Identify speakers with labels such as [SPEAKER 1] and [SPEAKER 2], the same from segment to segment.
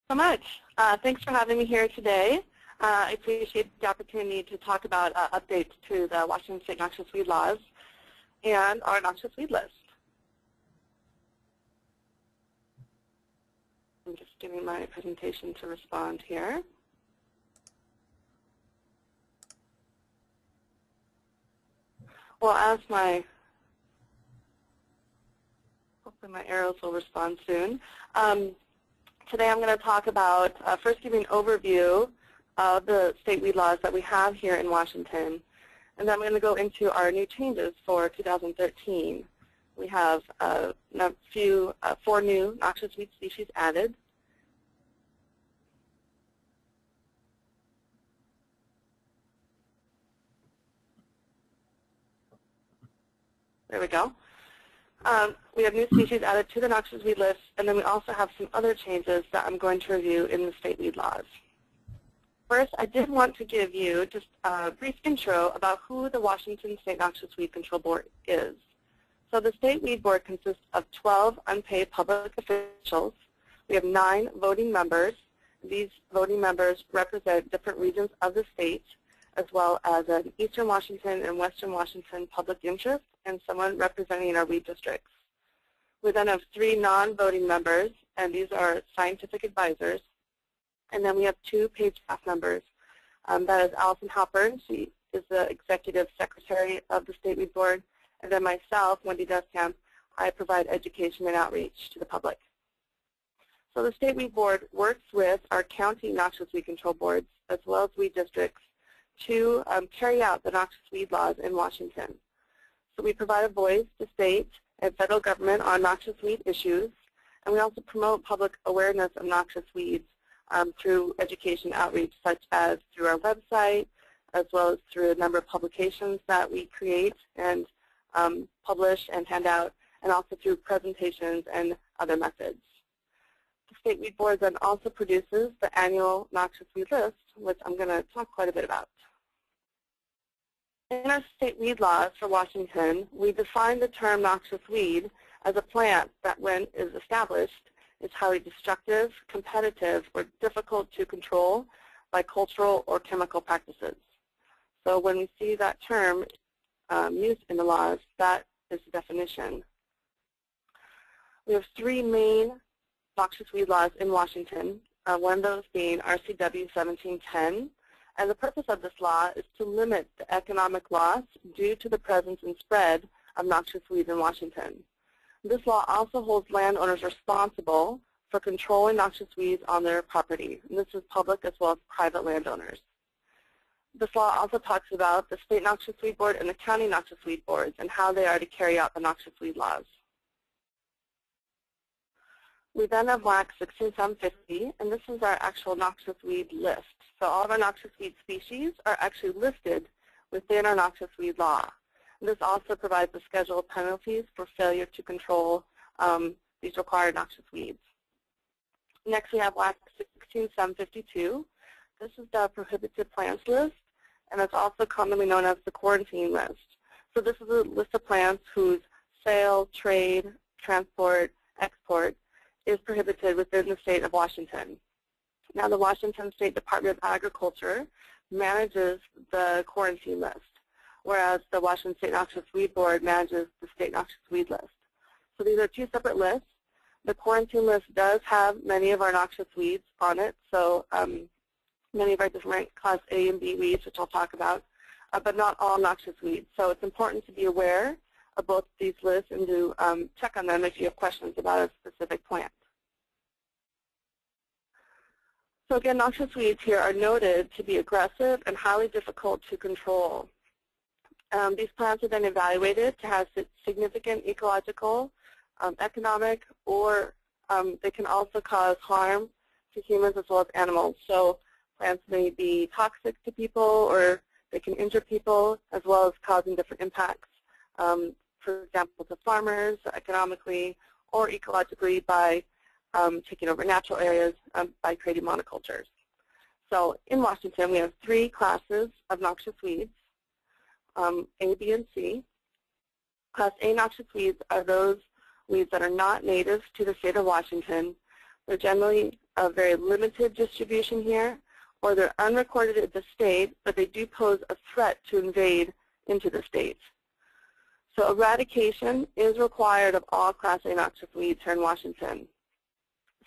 [SPEAKER 1] So much. Thanks for having me here today. I appreciate the opportunity to talk about updates to the Washington State noxious weed laws and our noxious weed list. I'm just giving my presentation to respond here. Well, hopefully my arrows will respond soon. Today I'm going to talk about first giving an overview of the state weed laws that we have here in Washington. And then I'm going to go into our new changes for 2013. We have four new noxious weed species added. There we go. We have new species added to the noxious weed list, and then we also have some other changes that I'm going to review in the state weed laws. First, I did want to give you just a brief intro about who the Washington State Noxious Weed Control Board is. So the State Weed Board consists of 12 unpaid public officials. We have 9 voting members. These voting members represent different regions of the state, as well as an Eastern Washington and Western Washington public interest, and someone representing our weed districts. We then have 3 non-voting members, and these are scientific advisors. And then we have 2 paid staff members. That is Allison Halpern. She is the executive secretary of the State Weed Board. And then myself, Wendy Deskamp, I provide education and outreach to the public. So the State Weed Board works with our county noxious weed control boards, as well as weed districts, to carry out the noxious weed laws in Washington. So we provide a voice to state and federal government on noxious weed issues, and we also promote public awareness of noxious weeds through education outreach, such as through our website, as well as through a number of publications that we create and publish and hand out, and also through presentations and other methods. The State Weed Board then also produces the annual noxious weed list, which I'm going to talk quite a bit about. In our state weed laws for Washington, we define the term noxious weed as a plant that, when is established, is highly destructive, competitive, or difficult to control by cultural or chemical practices. So when we see that term used in the laws, that is the definition. We have 3 main noxious weed laws in Washington, one of those being RCW 1710. And the purpose of this law is to limit the economic loss due to the presence and spread of noxious weeds in Washington. This law also holds landowners responsible for controlling noxious weeds on their property. And this is public as well as private landowners. This law also talks about the State Noxious Weed Board and the County Noxious Weed Boards and how they are to carry out the noxious weed laws. We then have WAC 16750, and this is our actual noxious weed list. So all of our noxious weed species are actually listed within our noxious weed law. And this also provides a schedule of penalties for failure to control these required noxious weeds. Next, we have WAC 16752. This is the prohibited plants list, and it's also commonly known as the quarantine list. So this is a list of plants whose sale, trade, transport, export is prohibited within the state of Washington. Now, the Washington State Department of Agriculture manages the quarantine list, whereas the Washington State Noxious Weed Board manages the State Noxious Weed List. So these are 2 separate lists. The quarantine list does have many of our noxious weeds on it, so many of our different class A and B weeds, which I'll talk about, but not all noxious weeds. So it's important to be aware of both these lists and to check on them if you have questions about a specific plant. So again, noxious weeds here are noted to be aggressive and highly difficult to control. These plants are then evaluated to have significant ecological, economic, or they can also cause harm to humans as well as animals. So plants may be toxic to people, or they can injure people, as well as causing different impacts. For example, to farmers economically or ecologically by taking over natural areas by creating monocultures. So in Washington, we have 3 classes of noxious weeds, A, B, and C. Class A noxious weeds are those weeds that are not native to the state of Washington. They're generally of very limited distribution here, or they're unrecorded at the state, but they do pose a threat to invade into the state. So eradication is required of all Class A noxious weeds here in Washington.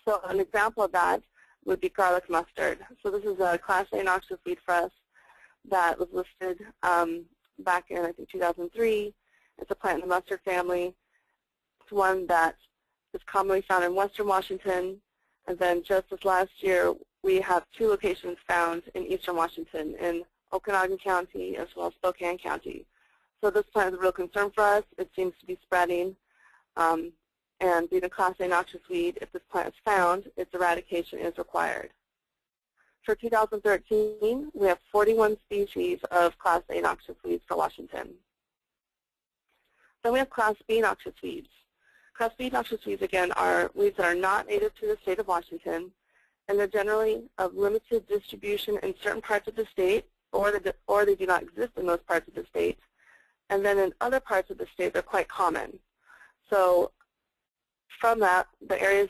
[SPEAKER 1] So an example of that would be garlic mustard. So this is a Class A noxious weed for us that was listed back in, I think, 2003. It's a plant in the mustard family. It's one that is commonly found in western Washington. And then just this last year, we have 2 locations found in eastern Washington, in Okanogan County as well as Spokane County. So this plant is a real concern for us. It seems to be spreading. And being a Class A noxious weed, if this plant is found, its eradication is required. For 2013, we have 41 species of Class A noxious weeds for Washington. Then we have Class B noxious weeds. Class B noxious weeds, again, are weeds that are not native to the state of Washington, and they're generally of limited distribution in certain parts of the state, or they do not exist in those parts of the state. And then in other parts of the state, they're quite common. So from that, the areas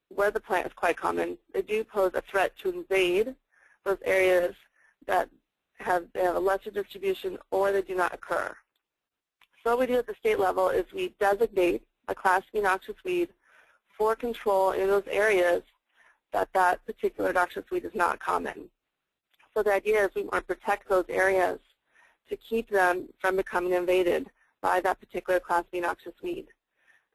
[SPEAKER 1] where the plant is quite common, they do pose a threat to invade those areas that have a lesser distribution or they do not occur. So what we do at the state level is we designate a Class B noxious weed for control in those areas that particular noxious weed is not common. So the idea is we want to protect those areas to keep them from becoming invaded by that particular Class B noxious weed.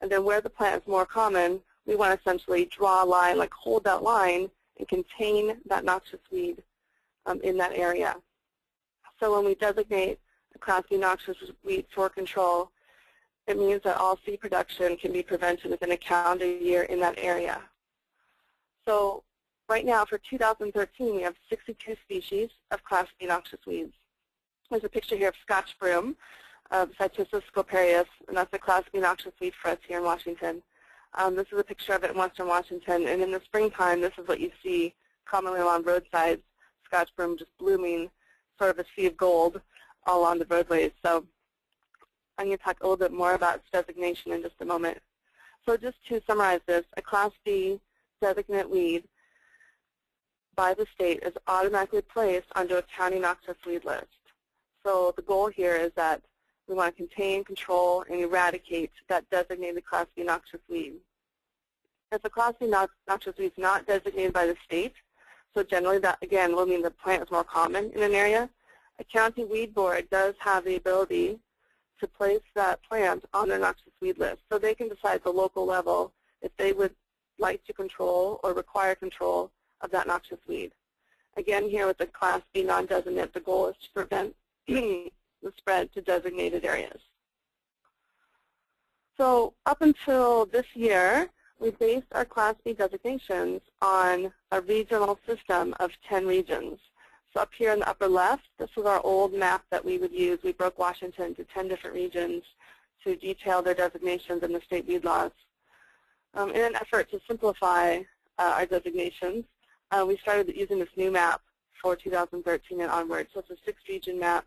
[SPEAKER 1] And then where the plant is more common, we want to essentially draw a line, like hold that line and contain that noxious weed in that area. So when we designate a Class B noxious weed for control, it means that all seed production can be prevented within a calendar year in that area. So right now for 2013, we have 62 species of Class B noxious weeds. There's a picture here of Scotch broom, Cytisus scoparius, and that's a Class B noxious weed for us here in Washington. This is a picture of it in western Washington, and in the springtime, this is what you see commonly along roadsides, Scotch broom just blooming, sort of a sea of gold all along the roadways. So I'm going to talk a little bit more about its designation in just a moment. So just to summarize this, a Class B designate weed by the state is automatically placed onto a county noxious weed list. So the goal here is that we want to contain, control, and eradicate that designated Class B noxious weed. If a Class B noxious weed is not designated by the state, so generally that, again, will mean the plant is more common in an area, a county weed board does have the ability to place that plant on their noxious weed list. So they can decide at the local level if they would like to control or require control of that noxious weed. Again, here with the Class B non-designate, the goal is to prevent the spread to designated areas. So up until this year, we based our Class B designations on a regional system of 10 regions. So up here in the upper left, this is our old map that we would use. We broke Washington into 10 different regions to detail their designations in the state weed laws. In an effort to simplify our designations, we started using this new map for 2013 and onward. So it's a 6-region map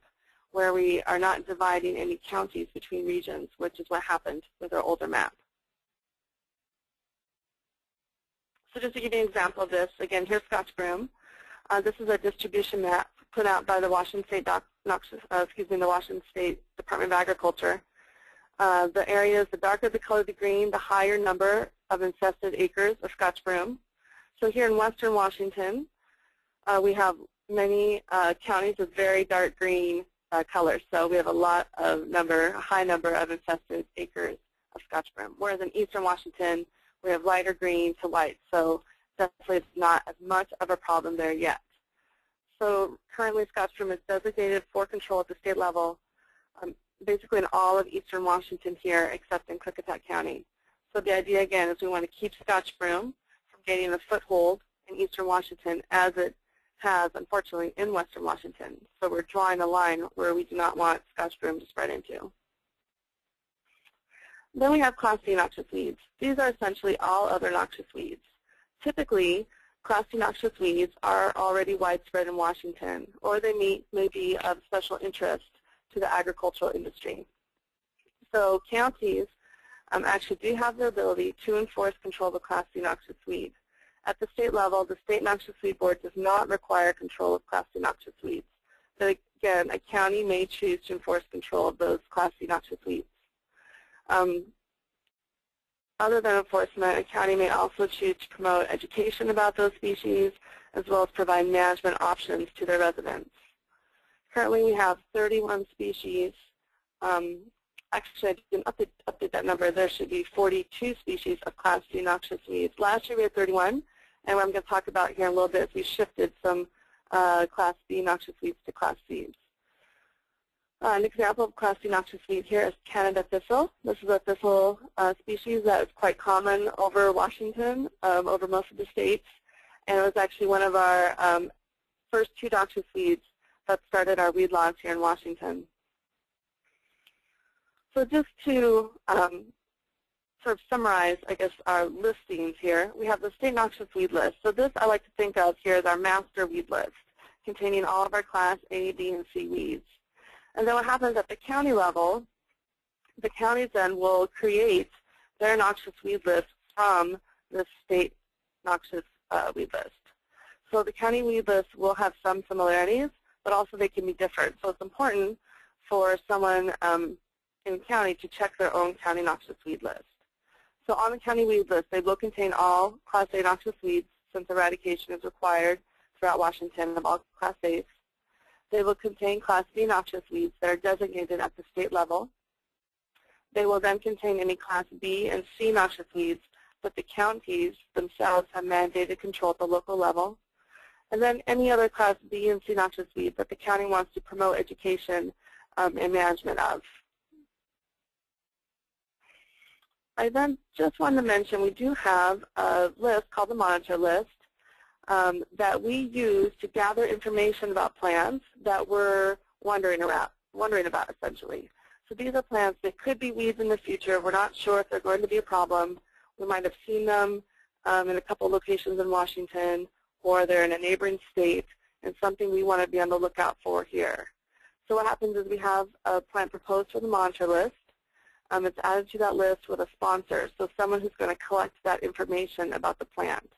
[SPEAKER 1] where we are not dividing any counties between regions, which is what happened with our older map. So just to give you an example of this, again, here's Scotch broom. This is a distribution map put out by the Washington State the Washington State Department of Agriculture. The areas, the darker the color the green, the higher number of infested acres of Scotch broom. So here in western Washington, we have many counties with very dark green colors. So we have a high number of infested acres of Scotch broom. Whereas in eastern Washington, we have lighter green to white. So definitely it's not as much of a problem there yet. So currently Scotch broom is designated for control at the state level, basically in all of eastern Washington here except in Klickitat County. So the idea again is we want to keep Scotch broom from gaining a foothold in eastern Washington as it has, unfortunately, in western Washington. So we're drawing a line where we do not want Scotch broom to spread into. Then we have Class C noxious weeds. These are essentially all other noxious weeds. Typically, Class C noxious weeds are already widespread in Washington, or they may be of special interest to the agricultural industry. So counties actually do have the ability to enforce control of a Class C noxious weed. At the state level, the State Noxious Weed Board does not require control of Class C noxious weeds. But again, a county may choose to enforce control of those Class C noxious weeds. Other than enforcement, a county may also choose to promote education about those species, as well as provide management options to their residents. Currently, we have 31 species. Actually, I didn't update that number. There should be 42 species of Class C noxious weeds. Last year, we had 31, and what I'm going to talk about here in a little bit is we shifted some Class B noxious weeds to Class Cs. An example of Class C noxious weed here is Canada thistle. This is a thistle species that is quite common over Washington, over most of the states, and it was actually one of our first 2 noxious weeds that started our weed laws here in Washington. So just to sort of summarize, I guess, our listings here, we have the State Noxious Weed List. So this I like to think of here as our master weed list, containing all of our Class A, B, and C weeds. And then what happens at the county level, the counties then will create their noxious weed list from the State Noxious Weed List. So the county weed list will have some similarities, but also they can be different. So it's important for someone in the county to check their own county noxious weed list. So on the county weed list, they will contain all Class A noxious weeds, since eradication is required throughout Washington of all Class A's. They will contain Class B noxious weeds that are designated at the state level. They will then contain any Class B and C noxious weeds, but the counties themselves have mandated control at the local level. And then any other Class B and C noxious weeds that the county wants to promote education and management of. I then just wanted to mention we do have a list called the monitor list that we use to gather information about plants that we're wondering about essentially. So these are plants that could be weeds in the future. We're not sure if they're going to be a problem. We might have seen them in a couple locations in Washington, or they're in a neighboring state, and something we want to be on the lookout for here. So what happens is we have a plant proposed for the monitor list. It's added to that list with a sponsor, so someone who's going to collect that information about the plant.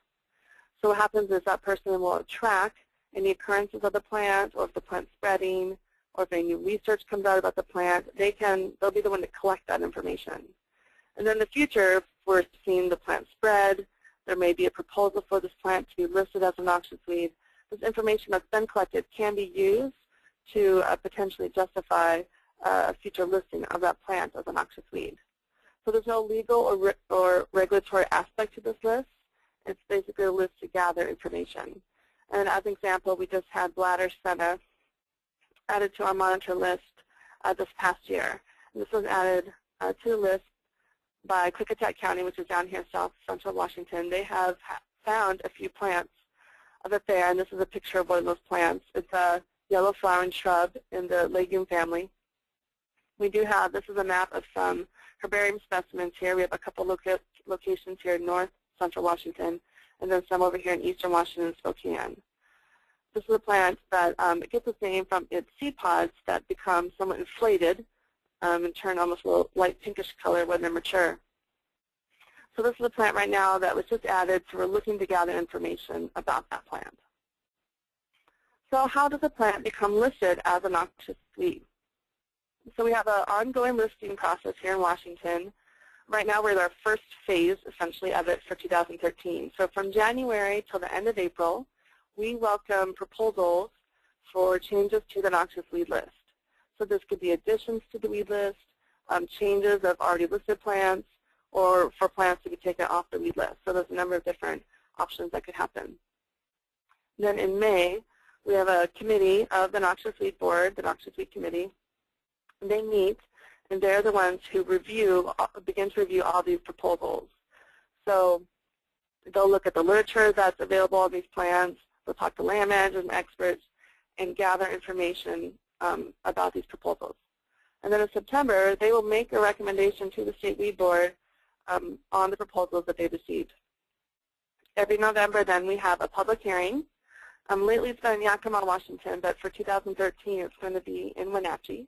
[SPEAKER 1] So what happens is that person will track any occurrences of the plant, or if the plant's spreading, or if any new research comes out about the plant, they'll be the one to collect that information. And then in the future, if we're seeing the plant spread, there may be a proposal for this plant to be listed as a noxious weed. This information that's been collected can be used to potentially justify a future listing of that plant as a noxious weed. So there's no legal or regulatory aspect to this list. It's basically a list to gather information. And as an example, we just had bladder senna added to our monitor list this past year. And this was added to the list by Klickitat County, which is down here in south central Washington. They have found a few plants of it there, and this is a picture of one of those plants. It's a yellow flowering shrub in the legume family. We do have, this is a map of some herbarium specimens here. We have a couple locations here in north central Washington, and then some over here in eastern Washington and Spokane. This is a plant that it gets its name from its seed pods that become somewhat inflated and turn almost a little light pinkish color when they're mature. So this is a plant right now that was just added, so we're looking to gather information about that plant. So how does a plant become listed as a noxious weed? So we have an ongoing listing process here in Washington. Right now we're in our first phase, essentially, of it for 2013. So from January till the end of April, we welcome proposals for changes to the noxious weed list. So this could be additions to the weed list, changes of already listed plants, or for plants to be taken off the weed list. So there's a number of different options that could happen. Then in May, we have a committee of the Noxious Weed Board, the Noxious Weed Committee. They meet, and they're the ones who begin to review all these proposals. So they'll look at the literature that's available on these plants, they'll talk to land managers and experts, and gather information about these proposals. And then in September, they will make a recommendation to the State Weed Board on the proposals that they received. Every November, then, we have a public hearing. Lately, it's been in Yakima, Washington, but for 2013, it's going to be in Wenatchee.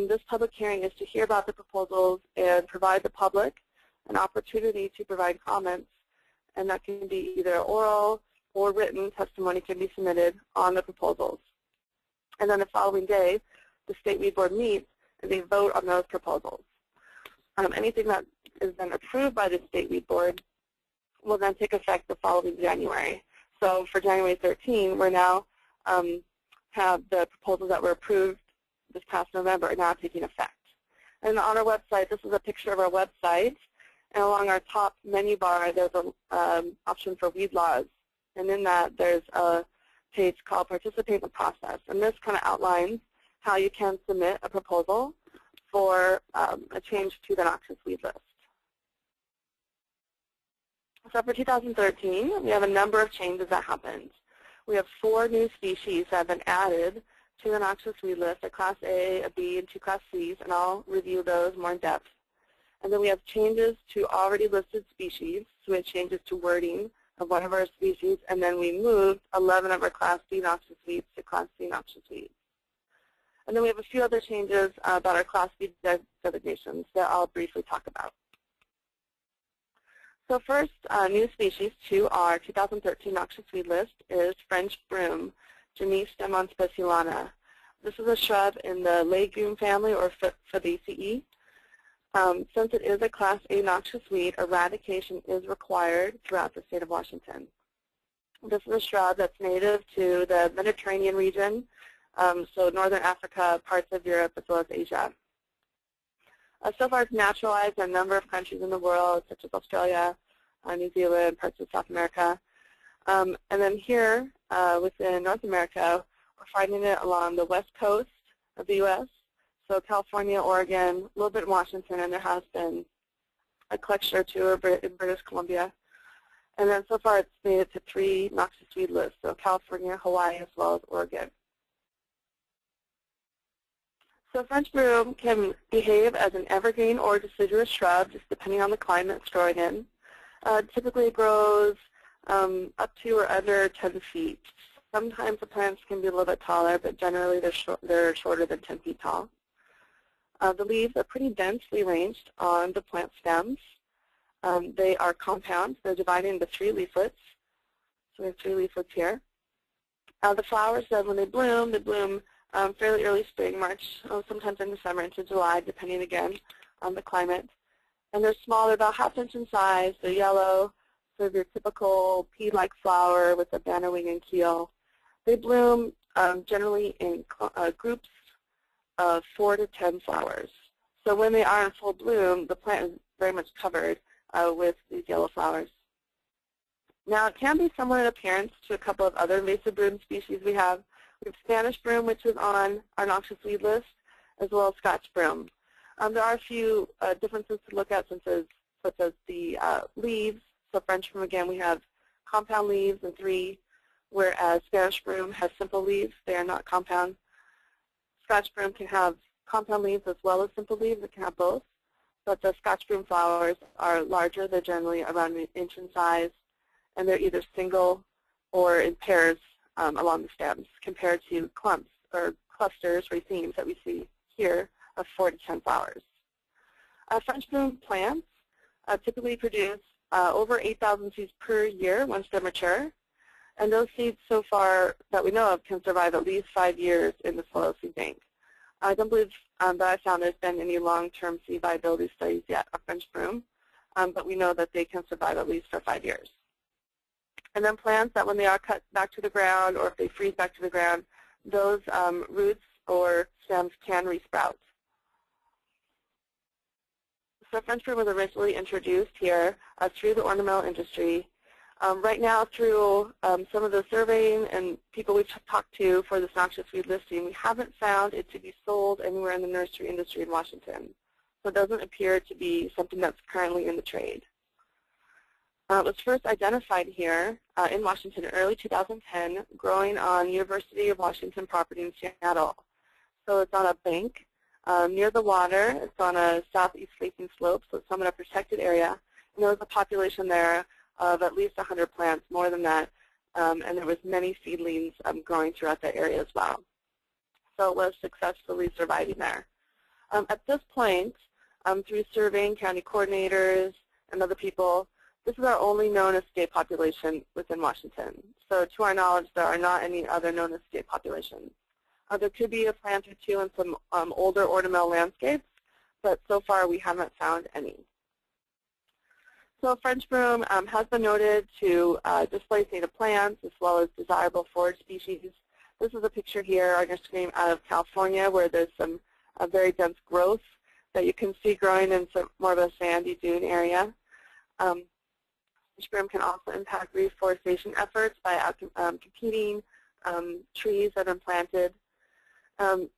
[SPEAKER 1] This public hearing is to hear about the proposals and provide the public an opportunity to provide comments and that can be either oral or written testimony can be submitted on the proposals. And then the following day, the State Weed Board meets and they vote on those proposals. Anything that is then approved by the State Weed Board will then take effect the following January. So for January 13, we're now have the proposals that were approved this past November are now taking effect. And on our website, this is a picture of our website, and along our top menu bar, there's an option for weed laws. And in that, there's a page called Participate in the Process. And this kind of outlines how you can submit a proposal for a change to the noxious weed list. So for 2013, we have a number of changes that happened. We have 4 new species that have been added to the noxious weed list, a Class A, a B, and 2 Class Cs, and I'll review those more in depth. And then we have changes to already listed species, so we have changes to wording of one of our species, and then we moved 11 of our Class B noxious weeds to Class C noxious weeds. And then we have a few other changes about our Class B designations that I'll briefly talk about. So first, new species to our 2013 noxious weed list is French broom, Genus Demon speciulana. This is a shrub in the legume family, or Fabaceae. Since it is a Class A noxious weed, eradication is required throughout the state of Washington. This is a shrub that's native to the Mediterranean region, so northern Africa, parts of Europe, as well as Asia. So far, it's naturalized in a number of countries in the world, such as Australia, New Zealand, parts of South America. And then here, within North America, we're finding it along the west coast of the U.S., so California, Oregon, a little bit in Washington, and there has been a collection or two in British Columbia. And then so far, it's made it to 3 noxious weed lists, so California, Hawaii, as well as Oregon. So French broom can behave as an evergreen or deciduous shrub, just depending on the climate it's growing in. Typically it grows up to or under 10 feet. Sometimes the plants can be a little bit taller, but generally they're shorter than 10 feet tall. The leaves are pretty densely arranged on the plant stems. They are compound. They're divided into 3 leaflets. So we have 3 leaflets here. The flowers, then, when they bloom fairly early spring, March, sometimes in December into July, depending again on the climate. And they're small. They're about ½ inch in size. They're yellow, sort of your typical pea-like flower with a banner wing and keel. They bloom generally in groups of 4 to 10 flowers. So when they are in full bloom, the plant is very much covered with these yellow flowers. Now, it can be similar in appearance to a couple of other invasive broom species we have. We have Spanish broom, which is on our noxious weed list, as well as Scotch broom. There are a few differences to look at, such as the leaves. So French broom, again, we have compound leaves in 3, whereas Spanish broom has simple leaves. They are not compound. Scotch broom can have compound leaves as well as simple leaves. It can have both. But the Scotch broom flowers are larger. They're generally around 1 inch in size, and they're either single or in pairs along the stems, compared to clumps or clusters, racemes, that we see here of 4 to 10 flowers. French broom plants typically produce over 8,000 seeds per year once they're mature, and those seeds so far that we know of can survive at least 5 years in the soil seed bank. I don't believe that I found there's been any long-term seed viability studies yet of French broom, but we know that they can survive at least for 5 years. And then plants that when they are cut back to the ground, or if they freeze back to the ground, those roots or stems can resprout. So French broom was originally introduced here through the ornamental industry. Right now, through some of the surveying and people we've talked to for this noxious weed listing, we haven't found it to be sold anywhere in the nursery industry in Washington. So it doesn't appear to be something that's currently in the trade. It was first identified here in Washington in early 2010, growing on University of Washington property in Seattle. So it's on a bank near the water. It's on a southeast facing slope, so it's somewhat a protected area. And there was a population there of at least 100 plants, more than that, and there was many seedlings growing throughout that area as well. So it was successfully surviving there. At this point, through surveying county coordinators and other people, This is our only known escape population within Washington. So to our knowledge, there are not any other known escape populations. There could be a plant or two in some older ornamental landscapes, but so far we haven't found any. So French broom has been noted to displace native plants as well as desirable forage species. This is a picture here on your screen out of California where there's some very dense growth that you can see growing in some more of a sandy dune area. French broom can also impact reforestation efforts by competing trees that have been planted.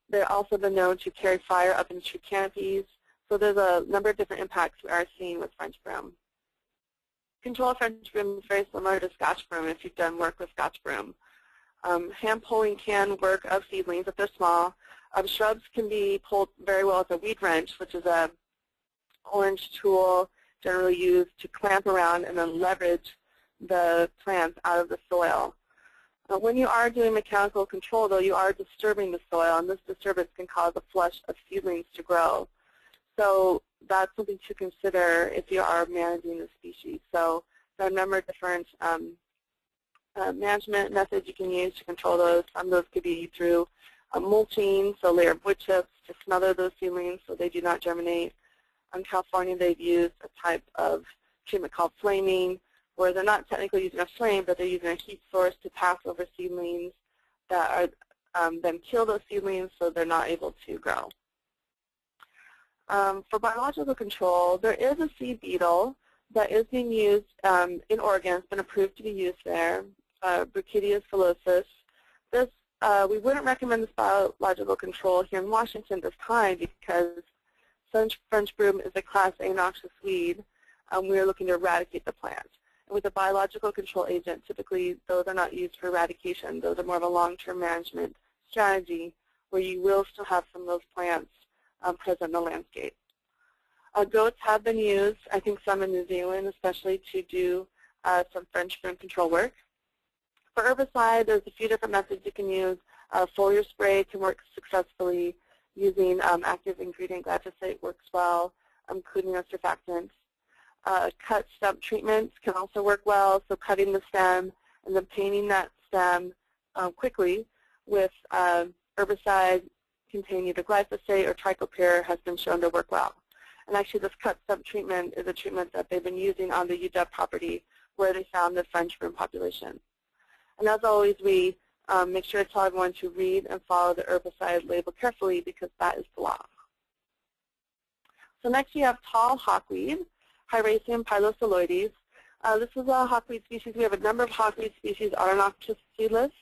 [SPEAKER 1] They've also been known to carry fire up in tree canopies. So there's a number of different impacts we are seeing with French broom. Control of French broom is very similar to Scotch broom if you've done work with Scotch broom. Hand pulling can work of seedlings if they're small. Shrubs can be pulled very well with a weed wrench, which is an orange tool generally used to clamp around and then leverage the plants out of the soil. When you are doing mechanical control, though, you are disturbing the soil, and this disturbance can cause a flush of seedlings to grow. So that's something to consider if you are managing the species. So there are a number of different management methods you can use to control those. Some of those could be through mulching, so a layer of wood chips to smother those seedlings so they do not germinate. In California, they've used a type of treatment called flaming, where they're not technically using a flame, but they're using a heat source to pass over seedlings that are then kill those seedlings so they're not able to grow. For biological control, there is a seed beetle that is being used in Oregon. It's been approved to be used there, Brachydius phyllosus. This, we wouldn't recommend this biological control here in Washington this time because French broom is a Class A noxious weed. We are looking to eradicate the plant. And with a biological control agent, typically those are not used for eradication. Those are more of a long-term management strategy where you will still have some of those plants present in the landscape. Goats have been used, I think some in New Zealand especially, to do some French broom control work. For herbicide, there's a few different methods you can use. Foliar spray can work successfully. Using active ingredient glyphosate works well, including a surfactant. Cut stump treatments can also work well, so cutting the stem and then painting that stem quickly with herbicide containing either glyphosate or triclopyr has been shown to work well. And actually this cut stump treatment is a treatment that they've been using on the UW property where they found the French broom population. And as always, we make sure to tell everyone to read and follow the herbicide label carefully because that is the law. So next we have tall hawkweed, Hyraceum pilosoloides. This is a hawkweed species. We have a number of hawkweed species on our noxious seed list.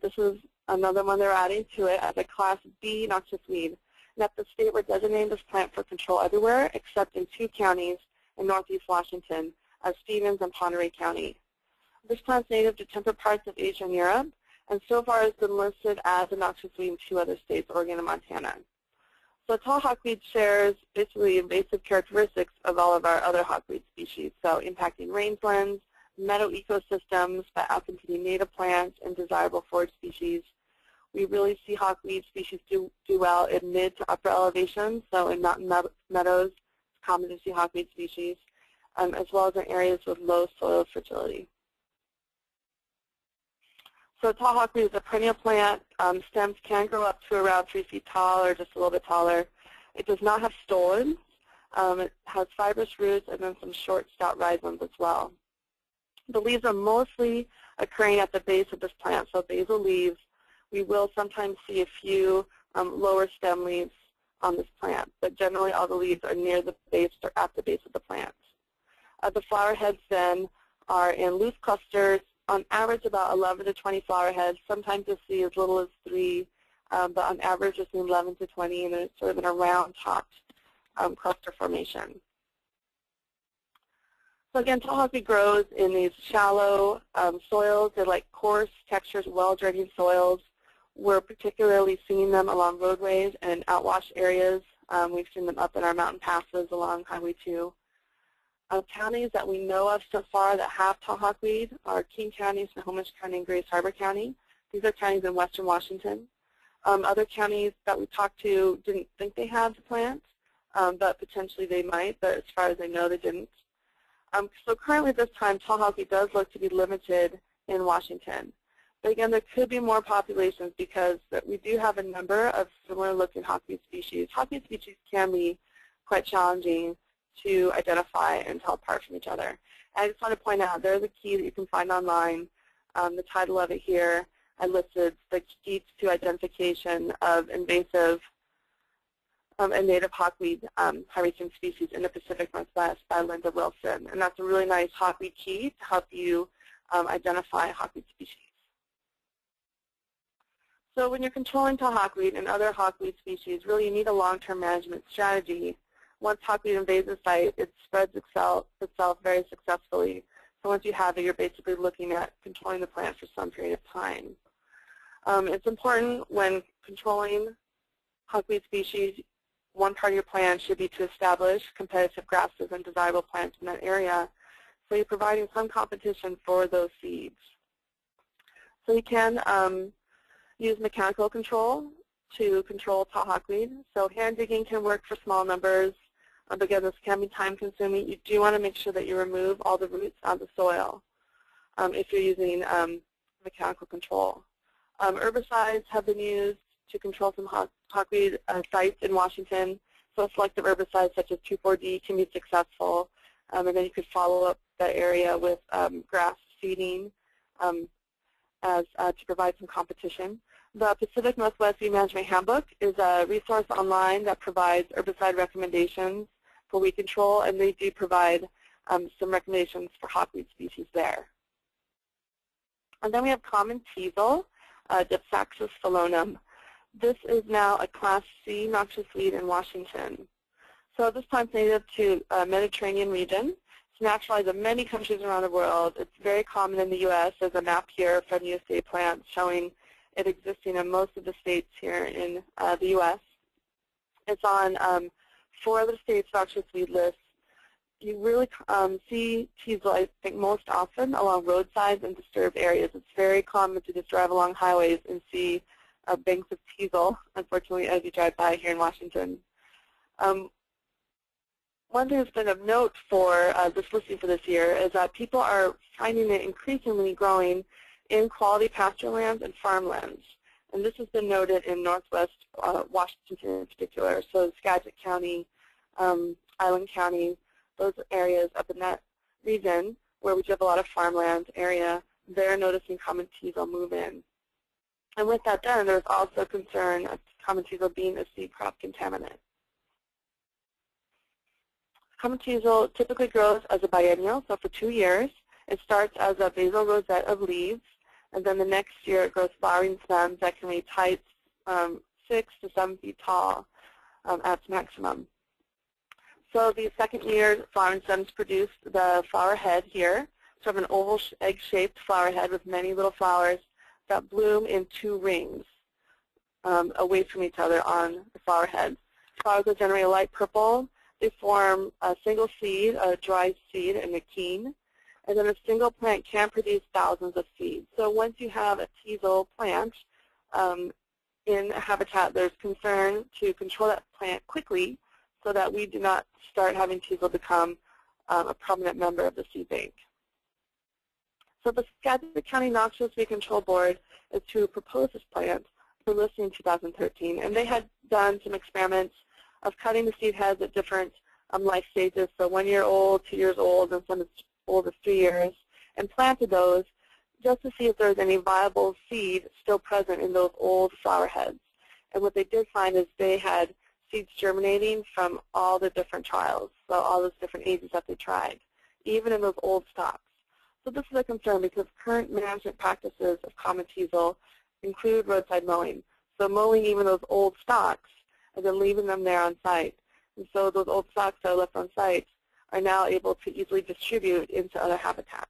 [SPEAKER 1] This is another one they're adding to it as a Class B noxious weed. And at the state, we're designating this plant for control everywhere except in 2 counties in northeast Washington, Stevens and Pomeroy County. This plant is native to temperate parts of Asia and Europe, and so far has been listed as a noxious weed in 2 other states, Oregon and Montana. So tall hawkweed shares basically invasive characteristics of all of our other hawkweed species, so impacting rangelands, meadow ecosystems by outcompeting native plants and desirable forage species. We really see hawkweed species do well in mid to upper elevations, so in mountain meadows, it's common to see hawkweed species, as well as in areas with low soil fertility. So tall hawkweed is a perennial plant. Stems can grow up to around 3 feet tall or just a little bit taller. It does not have stolons. It has fibrous roots and then some short, stout rhizomes as well. The leaves are mostly occurring at the base of this plant, so basal leaves. We will sometimes see a few lower stem leaves on this plant, but generally all the leaves are near the base or at the base of the plant. The flower heads then are in loose clusters, on average about 11 to 20 flower heads. Sometimes you'll see as little as 3, but on average you'll see 11 to 20, and it's sort of in a round-topped cluster formation. So again, tall hawkweed grows in these shallow soils. They like coarse textures, well-draining soils. We're particularly seeing them along roadways and outwash areas. We've seen them up in our mountain passes along Highway 2. Counties that we know of so far that have tall hawkweed are King County, Snohomish County, and Grace Harbor County. These are counties in western Washington. Other counties that we talked to didn't think they had the plant, but potentially they might, but as far as I know, they didn't. So currently at this time, tall hawkweed does look to be limited in Washington. But again, there could be more populations because we do have a number of similar-looking hawkweed species. Hawkweed species can be quite challenging to identify and tell apart from each other. And I just want to point out there's a key that you can find online. The title of it here, I listed the keys to identification of invasive and native hawkweed high-ranking species in the Pacific Northwest by Linda Wilson. And that's a really nice hawkweed key to help you identify hawkweed species. So when you're controlling tall hawkweed and other hawkweed species, really you need a long-term management strategy. Once hawkweed invades a site, it spreads itself very successfully. So once you have it, you're basically looking at controlling the plant for some period of time. It's important when controlling hawkweed species, one part of your plan should be to establish competitive grasses and desirable plants in that area. So you're providing some competition for those seeds. So you can use mechanical control to control tall hawkweed. So hand digging can work for small numbers. But again, this can be time consuming. You do want to make sure that you remove all the roots out of the soil if you're using mechanical control. Herbicides have been used to control some hawkweed sites in Washington. So selective herbicides such as 2,4-D can be successful. And then you could follow up that area with grass seeding to provide some competition. The Pacific Northwest Weed Management Handbook is a resource online that provides herbicide recommendations for weed control, and they do provide some recommendations for hawkweed species there. And then we have common teasel, Dipsaxus phelonum. This is now a Class C noxious weed in Washington. So this plant's native to Mediterranean region. It's naturalized in many countries around the world. It's very common in the U.S. There's a map here from USDA plants showing it existing in most of the states here in the U.S. It's on 4 other states' noxious weed lists. You really see teasel, I think, most often along roadsides and disturbed areas. It's very common to just drive along highways and see banks of teasel, unfortunately, as you drive by here in Washington. One thing that's been of note for this listing for this year is that people are finding it increasingly growing in quality pasture lands and farmlands. And this has been noted in northwest Washington in particular, so Skagit County, Island County, those areas up in that region where we do have a lot of farmland area, they're noticing common teasel move in. And with that done, there's also concern of common teasel being a seed crop contaminant. Common teasel typically grows as a biennial, so for 2 years. It starts as a basal rosette of leaves, and then the next year it grows flowering stems that can reach heights 6 to 7 feet tall at its maximum. So the second year, flowering stems produce the flower head here, sort of an oval egg-shaped flower head with many little flowers that bloom in 2 rings away from each other on the flower head. Flowers are generally light purple. They form a single seed, a dry seed, and a queen. And then a single plant can produce thousands of seeds. So once you have a teasel plant in a habitat, there's concern to control that plant quickly so that we do not start having teasel become a prominent member of the seed bank. So the Skagit County Noxious Weed Control Board is to propose this plant for listing in 2013. And they had done some experiments of cutting the seed heads at different life stages, so 1 year old, 2 years old, and some as old as 3 years, and planted those just to see if there was any viable seed still present in those old flower heads. And what they did find is they had seeds germinating from all the different trials, so all those different ages that they tried, even in those old stocks. So this is a concern because current management practices of common teasel include roadside mowing. So mowing even those old stocks and then leaving them there on site. And so those old stocks that are left on site are now able to easily distribute into other habitats.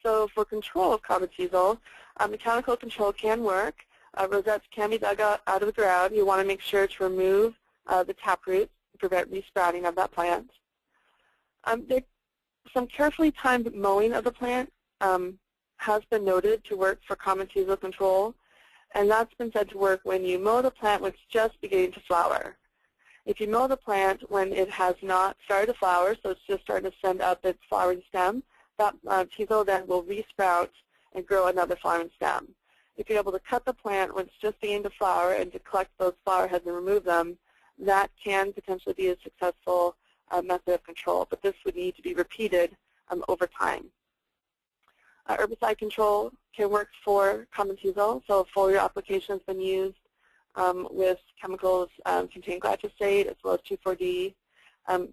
[SPEAKER 1] So for control of common teasel, mechanical control can work. Rosettes can be dug out of the ground. You want to make sure to remove the taproot to prevent resprouting of that plant. Some carefully timed mowing of the plant has been noted to work for common teasel control, and that's been said to work when you mow the plant when it's just beginning to flower. If you mow the plant when it has not started to flower, so it's just starting to send up its flowering stem, that teasel then will resprout and grow another flowering stem. If you're able to cut the plant when it's just beginning to flower and to collect those flower heads and remove them, that can potentially be a successful method of control, but this would need to be repeated over time. Herbicide control can work for common teasel, so foliar application has been used with chemicals containing glyphosate as well as 2,4-D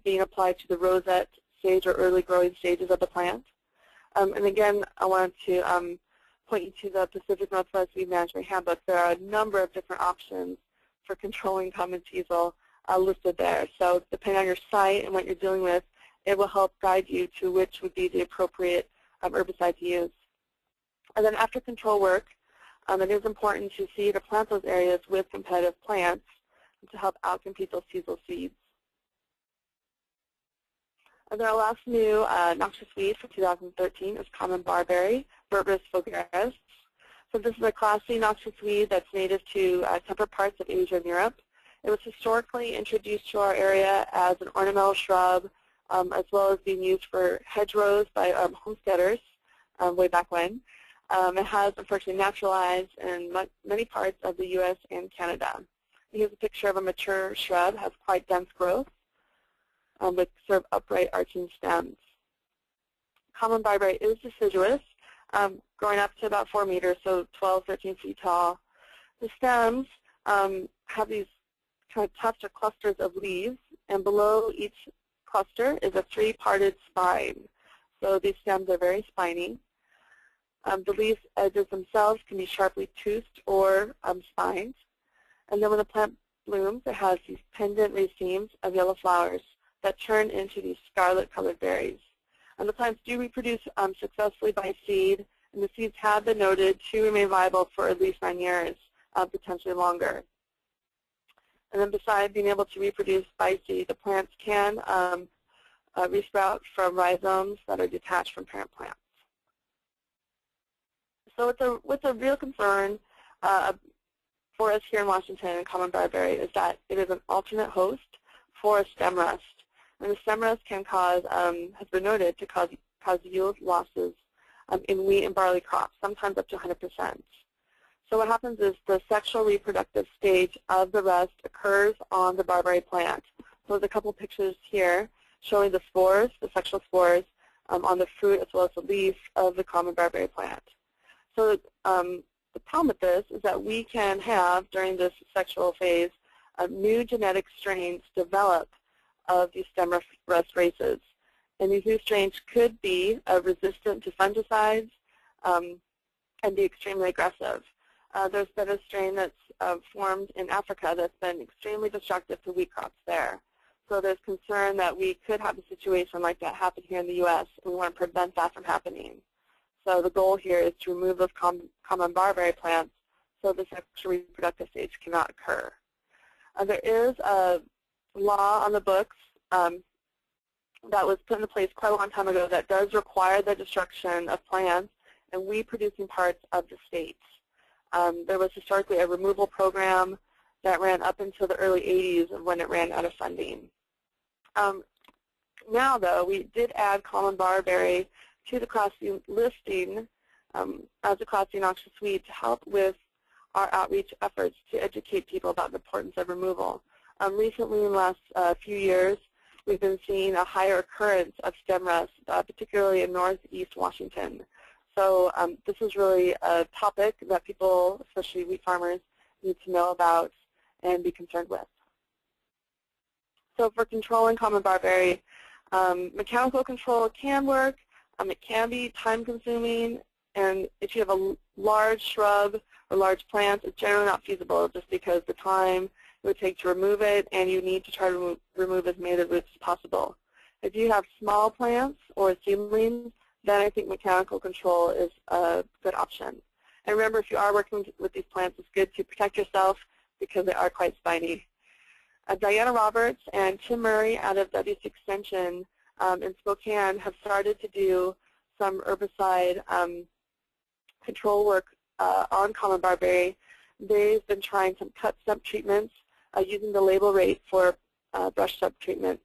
[SPEAKER 1] being applied to the rosette stage or early growing stages of the plant. And again, I want to point you to the Pacific Northwest Weed Management Handbook. There are a number of different options for controlling common teasel listed there. So depending on your site and what you're dealing with, it will help guide you to which would be the appropriate herbicide to use. And then after control work, it is important to seed or plant those areas with competitive plants to help outcompete those teasel seeds. And then our last new noxious weed for 2013 is common barberry, Berberis vulgaris. So this is a Class C noxious weed that's native to temperate parts of Asia and Europe. It was historically introduced to our area as an ornamental shrub, as well as being used for hedgerows by homesteaders way back when. It has, unfortunately, naturalized in many parts of the U.S. and Canada. Here's a picture of a mature shrub, has quite dense growth with sort of upright arching stems. Common barberry is deciduous, growing up to about 4 meters, so 12, 13 feet tall. The stems have these kind of tufts or clusters of leaves, and below each cluster is a 3-parted spine. So these stems are very spiny. The leaf edges themselves can be sharply toothed or spined. And then when the plant blooms, it has these pendant racemes of yellow flowers that turn into these scarlet-colored berries. And the plants do reproduce successfully by seed, and the seeds have been noted to remain viable for at least 9 years, potentially longer. And then besides being able to reproduce by seed, the plants can resprout from rhizomes that are detached from parent plants. So what's a real concern for us here in Washington in common barberry is that it is an alternate host for stem rust. And the stem rust can cause, has been noted to cause yield losses in wheat and barley crops, sometimes up to 100%. So what happens is the sexual reproductive stage of the rust occurs on the barberry plant. So there's a couple pictures here showing the spores, the sexual spores, on the fruit as well as the leaf of the common barberry plant. So the problem with this is that we can have, during this sexual phase, new genetic strains develop of these stem rust races. And these new strains could be resistant to fungicides and be extremely aggressive. There's been a strain that's formed in Africa that's been extremely destructive to wheat crops there. So there's concern that we could have a situation like that happen here in the U.S., and we want to prevent that from happening. So the goal here is to remove those common barberry plants so the sexual reproductive stage cannot occur. There is a law on the books that was put into place quite a long time ago that does require the destruction of plants and weed-producing parts of the state. There was historically a removal program that ran up until the early 80s when it ran out of funding. Now, though, we did add common barberry to the Class C listing as a Class C noxious weed to help with our outreach efforts to educate people about the importance of removal. Recently, in the last few years, we've been seeing a higher occurrence of stem rust, particularly in northeast Washington. So this is really a topic that people, especially wheat farmers, need to know about and be concerned with. So for controlling common barberry, mechanical control can work. It can be time-consuming, and if you have a large shrub or large plant, it's generally not feasible just because the time it would take to remove it, and you need to try to remove as many of the roots as possible. If you have small plants or seedlings, then I think mechanical control is a good option. And remember, if you are working with these plants, it's good to protect yourself because they are quite spiny. Diana Roberts and Tim Murray out of WC Extension in Spokane have started to do some herbicide control work on common barberry. They've been trying some cut stump treatments using the label rate for brush sub treatment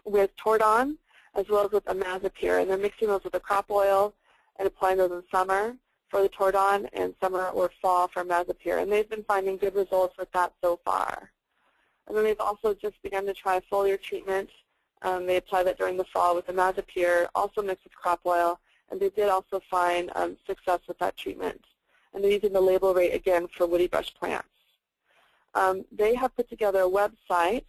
[SPEAKER 1] with Tordon as well as with imazapyr, and they're mixing those with the crop oil and applying those in summer for the Tordon and summer or fall for imazapyr, and they've been finding good results with that so far. And then they've also just begun to try foliar treatment. They apply that during the fall with imazapyr, also mixed with crop oil, and they did also find success with that treatment. And they're using the label rate again for woody brush plants. They have put together a website,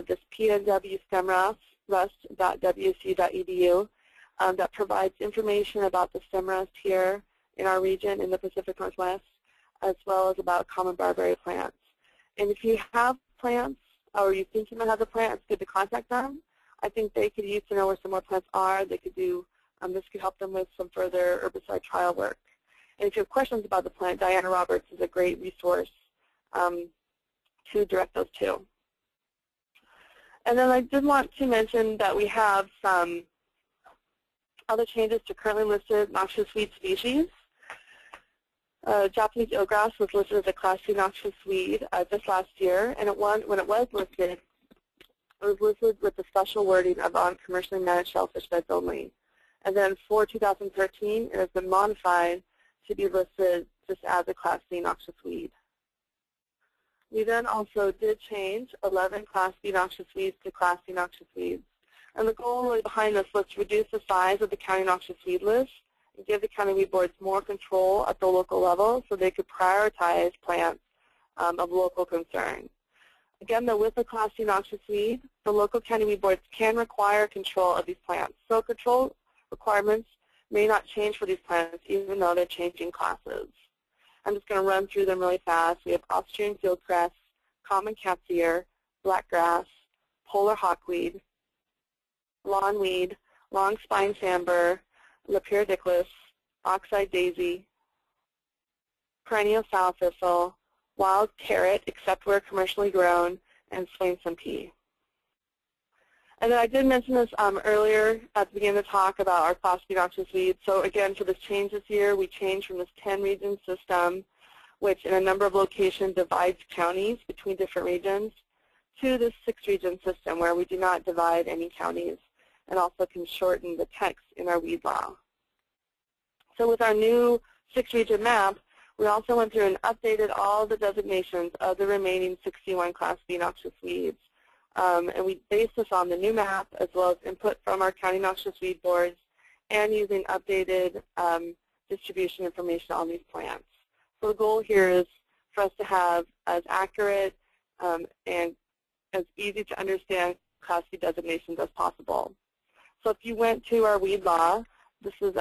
[SPEAKER 1] this pnwstemrust.wcu.edu, that provides information about the stem rust here in our region in the Pacific Northwest, as well as about common barberry plants. And if you have plants or you think you might have a plant, it's good to contact them. I think they could use to know where some more plants are. They could do, this could help them with some further herbicide trial work. And if you have questions about the plant, Diana Roberts is a great resource to direct those to. And then I did want to mention that we have some other changes to currently listed noxious weed species. Japanese eelgrass was listed as a Class C noxious weed just last year, and when it was listed with the special wording of on commercially managed shellfish beds only. And then for 2013, it has been modified to be listed just as a Class C noxious weed. We then also did change 11 Class B noxious weeds to Class C noxious weeds. And the goal behind this was to reduce the size of the county noxious weed list and give the county weed boards more control at the local level so they could prioritize plants of local concern. Again, though, with the Class C noxious weed, the local county weed boards can require control of these plants. So control requirements may not change for these plants even though they're changing classes. I'm just going to run through them really fast. We have Austrian fieldcress, common cat's ear, blackgrass, polar hawkweed, lawnweed, long spine sambar, Lepidopteris, oxeye daisy, perennial sow thistle, wild carrot, except where commercially grown, and Swainson pea. And then I did mention this earlier at the beginning of the talk about our Class B noxious weeds. So again, for this change this year, we changed from this 10-region system, which in a number of locations divides counties between different regions, to this 6-region system where we do not divide any counties and also can shorten the text in our weed law. So with our new 6-region map, we also went through and updated all the designations of the remaining 61 Class B noxious weeds. And we based this on the new map as well as input from our county noxious weed boards and using updated distribution information on these plants. So the goal here is for us to have as accurate and as easy to understand Class B designations as possible. So if you went to our weed law, this is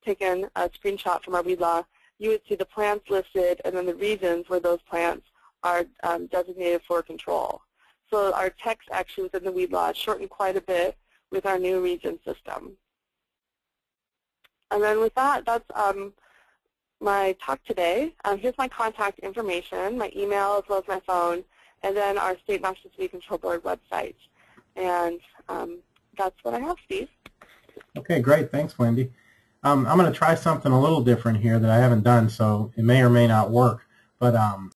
[SPEAKER 1] taken a screenshot from our weed law, you would see the plants listed and then the regions where those plants are designated for control. So our text actually within the weed law is shortened quite a bit with our new region system. And then with that, that's my talk today. Here's my contact information, my email as well as my phone, and then our State Noxious Weed Control Board website. And that's what I have, Steve.
[SPEAKER 2] Okay, great. Thanks, Wendy. I'm going to try something a little different here that I haven't done, so it may or may not work. But